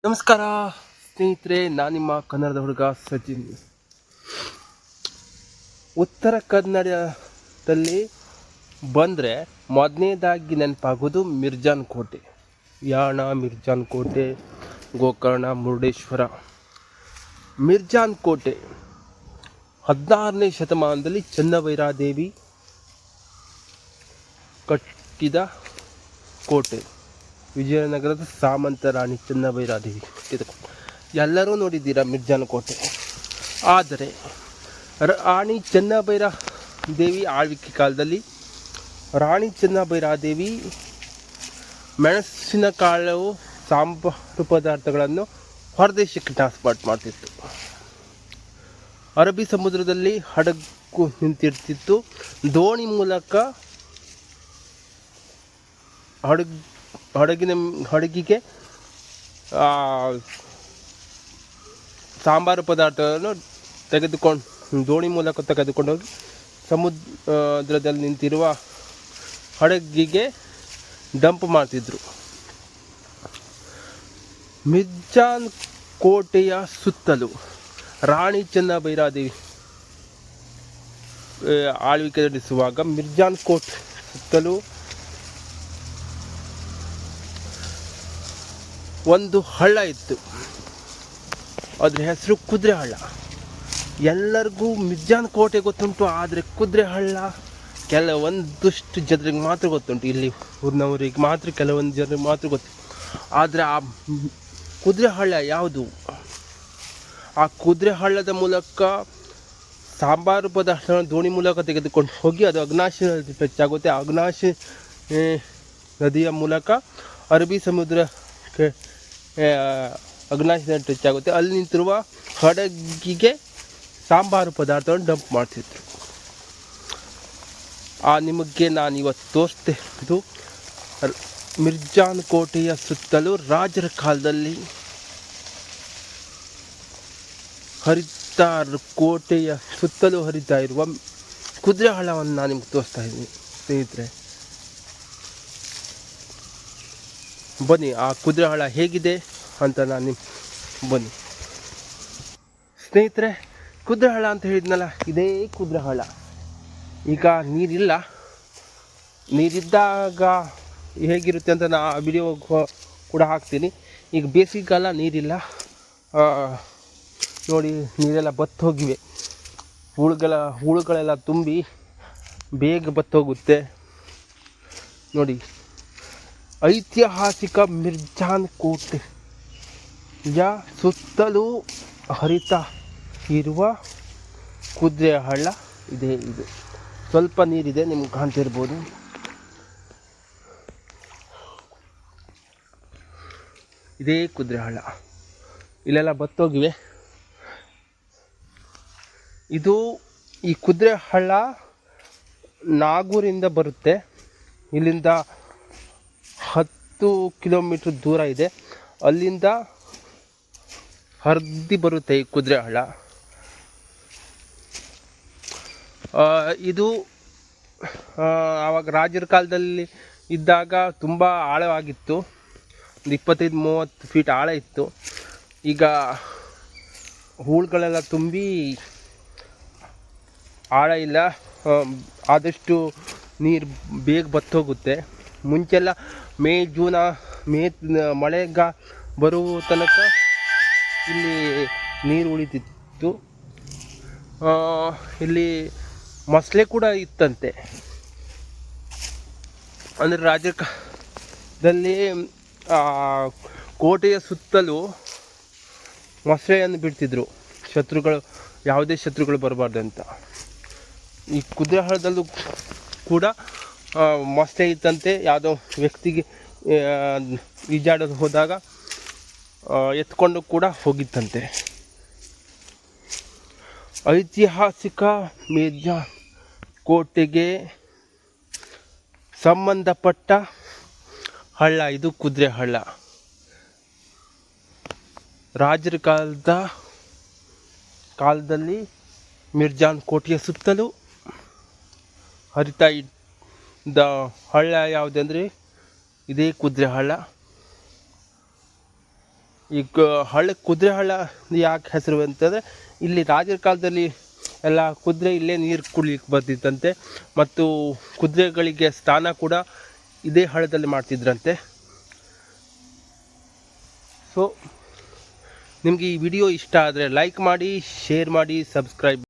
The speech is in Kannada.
ನಮಸ್ಕಾರ ಸ್ನೇಹಿತರೆ, ನಾನು ನಿಮ್ಮ ಕನ್ನಡದ ಹುಡುಗ ಸಚಿನ್. ಉತ್ತರ ಕನ್ನಡದಲ್ಲಿ ಬಂದರೆ ಮೊದಲನೇದಾಗಿ ನೆನಪಾಗೋದು ಮಿರ್ಜಾನ್ ಕೋಟೆ. ಯಾಣ, ಮಿರ್ಜಾನ್ ಕೋಟೆ, ಗೋಕರ್ಣ, ಮುರುಡೇಶ್ವರ. ಮಿರ್ಜಾನ್ ಕೋಟೆ 16ನೇ ಶತಮಾನದಲ್ಲಿ ಚೆನ್ನಭೈರಾದೇವಿ ಕಟ್ಟಿದ ಕೋಟೆ. ವಿಜಯನಗರದ ಸಾಮಂತ ರಾಣಿ ಚೆನ್ನಭೈರಾದೇವಿ ಕಟ್ಟಿದ ಕೋಟೆ. ಎಲ್ಲರೂ ನೋಡಿದ್ದೀರಾ ಮಿರ್ಜಾನ್ ಕೋಟೆ. ಆದರೆ ರಾಣಿ ಚೆನ್ನಭೈರಾದೇವಿ ಆಳ್ವಿಕೆ ಕಾಲದಲ್ಲಿ ರಾಣಿ ಚೆನ್ನಭೈರಾದೇವಿ ಮೆಣಸಿನಕಾಳು ಸಾಂಬಾರು ಪದಾರ್ಥಗಳನ್ನು ಹೊರದೇಶಕ್ಕೆ ಟ್ರಾನ್ಸ್ಪೋರ್ಟ್ ಮಾಡ್ತಿತ್ತು. ಅರಬ್ಬಿ ಸಮುದ್ರದಲ್ಲಿ ಹಡಗು ನಿಂತಿರ್ತಿತ್ತು. ದೋಣಿ ಮೂಲಕ ಹಡಗಿಗೆ ಸಾಂಬಾರು ಪದಾರ್ಥಗಳನ್ನು ದೋಣಿ ಮೂಲಕ ತೆಗೆದುಕೊಂಡೋಗಿ ಸಮುದ್ರದಲ್ಲಿ ನಿಂತಿರುವ ಹಡಗಿಗೆ ಡಂಪ್ ಮಾಡ್ತಿದ್ರು. ಮಿರ್ಜಾನ್ ಕೋಟೆಯ ಸುತ್ತಲೂ ರಾಣಿ ಚೆನ್ನಭೈರಾದೇವಿ ಆಳ್ವಿಕೆ ನಡೆಸುವಾಗ ಮಿರ್ಜಾನ್ ಕೋಟೆ ಸುತ್ತಲೂ ಒಂದು ಹಳ್ಳ ಇತ್ತು. ಅದ್ರ ಹೆಸರು ಕುದುರೆ ಹಳ್ಳ. ಎಲ್ಲರಿಗೂ ಮಿರ್ಜಾನ್ ಕೋಟೆ ಗೊತ್ತುಂಟು, ಆದರೆ ಕುದುರೆ ಹಳ್ಳ ಕೆಲವೊಂದಷ್ಟು ಜನರಿಗೆ ಮಾತ್ರ ಗೊತ್ತುಂಟು. ಇಲ್ಲಿ ಊರಿನವರಿಗೆ ಮಾತ್ರ, ಕೆಲವೊಂದು ಜನರಿಗೆ ಮಾತ್ರ ಗೊತ್ತು. ಆದರೆ ಆ ಕುದುರೆ ಹಳ್ಳ ಯಾವುದು? ಆ ಕುದುರೆ ಹಳ್ಳದ ಮೂಲಕ ಸಾಂಬಾರು ಪದಾರ್ಥಗಳನ್ನು ದೋಣಿ ಮೂಲಕ ತೆಗೆದುಕೊಂಡು ಹೋಗಿ ಅದು ಅಗ್ನಾಶಿ ನದಿ ಟಚ್ ಆಗುತ್ತೆ. ಅಗ್ನಾಶಿ ನದಿಯ ಮೂಲಕ ಅರಬ್ಬಿ ಸಮುದ್ರಕ್ಕೆ ಅಗ್ನಾಶಿ ನದಿ ಟಚ್ ಆಗುತ್ತೆ. ಅಲ್ಲಿ ನಿಂತಿರುವ ಹಡಗಿಗೆ ಸಾಂಬಾರು ಪದಾರ್ಥವನ್ನು ಡಂಪ್ ಮಾಡ್ತಿದ್ರು. ನಿಮಗೆ ನಾನು ಇವತ್ತು ತೋರಿಸ್ದೆ ಇದು ಮಿರ್ಜಾನ್ ಕೋಟೆಯ ಸುತ್ತಲೂ ರಾಜರ ಕಾಲದಲ್ಲಿ ಕೋಟೆಯ ಸುತ್ತಲೂ ಹರಿತಾ ಇರುವ ಕುದುರೆ ಹಳ್ಳವನ್ನು ನಾನು ನಿಮ್ಗೆ ತೋರಿಸ್ತಾ ಇದ್ದೀನಿ ಸ್ನೇಹಿತರೆ. ಬನ್ನಿ, ಆ ಕುದುರೆ ಹಳ್ಳ ಹೇಗಿದೆ ಅಂತ ನಾನು ಬನ್ನಿ ಸ್ನೇಹಿತರೆ. ಕುದುರೆ ಹಳ್ಳ ಅಂತ ಹೇಳಿದ್ನಲ್ಲ, ಇದೇ ಕುದುರೆ ಹಳ್ಳ. ಈಗ ನೀರಿದ್ದಾಗ ಹೇಗಿರುತ್ತೆ ಅಂತ ನಾ ವಿಡಿಯೋ ಕೂಡ ಹಾಕ್ತೀನಿ. ಈಗ ಬೇಸಿಗೆಗಾಲ ನೀರಿಲ್ಲ ನೋಡಿ, ನೀರೆಲ್ಲ ಬತ್ತು ಹೋಗಿವೆ. ಹೂಳುಗಳೆಲ್ಲ ತುಂಬಿ ಬೇಗ ಬತ್ತೋಗುತ್ತೆ ನೋಡಿ. ಐತಿಹಾಸಿಕ ಮಿರ್ಜಾನ್ ಕೋಟೆಯ ಸುತ್ತಲೂ ಹರಿತಾ ಇರುವ ಕುದುರೆ ಹಳ್ಳ ಇದೆ. ಇದು ಸ್ವಲ್ಪ ನೀರಿದೆ, ನಿಮ್ಗೆ ಕಾಣ್ತಿರ್ಬೋದು. ಇದೇ ಕುದುರೆ ಹಳ್ಳ. ಇಲ್ಲೆಲ್ಲ ಬತ್ತೋಗಿವೆ. ಈ ಕುದುರೆ ಹಳ್ಳ ನಾಗೂರಿಂದ ಬರುತ್ತೆ. ಇಲ್ಲಿಂದ 10 ಕಿಲೋಮೀಟ್ರ್ ದೂರ ಇದೆ. ಅಲ್ಲಿಂದ ಹರಿದು ಬರುತ್ತೆ ಈ ಕುದುರೆ ಹಳ್ಳ. ಇದು ಆವಾಗ ರಾಜರ ಕಾಲದಲ್ಲಿ ಇದ್ದಾಗ ತುಂಬ ಆಳವಾಗಿತ್ತು. 25-30 ಫೀಟ್ ಆಳ ಇತ್ತು. ಈಗ ಹೂಳುಗಳೆಲ್ಲ ತುಂಬಿ ಆಳ ಇಲ್ಲ. ಆದಷ್ಟು ನೀರು ಬೇಗ ಬತ್ತೋಗುತ್ತೆ. ಮುಂಚೆಲ್ಲ ಮೇ ಮಳೆಗ ಬರುವ ತನಕ ಇಲ್ಲಿ ನೀರು ಉಳಿತಿತ್ತು. ಇಲ್ಲಿ ಮೊಸಳೆ ಕೂಡ ಇತ್ತಂತೆ. ಅಂದರೆ ರಾಜರ ಕಾಲದಲ್ಲಿ ಕೋಟೆಯ ಸುತ್ತಲೂ ಮೊಸಳೆಯನ್ನು ಬಿಡ್ತಿದ್ರು, ಯಾವುದೇ ಶತ್ರುಗಳು ಬರಬಾರ್ದು ಅಂತ. ಈ ಕುದುರೆ ಹಳ್ಳದಲ್ಲೂ ಕೂಡ ಮೊಸಳೆ ಇತ್ತಂತೆ. ಯಾವುದೋ ವ್ಯಕ್ತಿಗೆ ಈಜಾಡೋದು ಹೋದಾಗ ಎತ್ಕೊಂಡು ಕೂಡ ಹೋಗಿತ್ತಂತೆ. ಐತಿಹಾಸಿಕ ಮಿರ್ಜಾನ್ ಕೋಟೆಗೆ ಸಂಬಂಧಪಟ್ಟ ಹಳ್ಳ ಇದು ಕುದುರೆ ಹಳ್ಳ. ರಾಜರ ಕಾಲದಲ್ಲಿ ಮಿರ್ಜಾನ್ ಕೋಟೆಯ ಸುತ್ತಲೂ ಹರಿತಾ ಇದ್ದ ಹಳ್ಳ ಯಾವುದಂದರೆ ಇದೇ ಕುದುರೆ ಹಳ್ಳ. ಈ ಹಳ್ಳ ಕುದುರೆ ಹಳ್ಳ ಯಾಕೆ ಹೆಸರು ಅಂತಂದರೆ ಇಲ್ಲಿ ರಾಜರ ಕಾಲದಲ್ಲಿ ಎಲ್ಲ ಕುದುರೆ ಇಲ್ಲೇ ನೀರು ಕುಡಿಲಿಕ್ಕೆ ಬರ್ತಿತ್ತಂತೆ, ಮತ್ತು ಕುದುರೆಗಳಿಗೆ ಸ್ನಾನ ಕೂಡ ಇದೇ ಹಳ್ಳದಲ್ಲಿ ಮಾಡ್ತಿದ್ರಂತೆ. ಸೊ ನಿಮಗೆ ಈ ವಿಡಿಯೋ ಇಷ್ಟ ಆದರೆ ಲೈಕ್ ಮಾಡಿ, ಶೇರ್ ಮಾಡಿ, ಸಬ್ಸ್ಕ್ರೈಬ್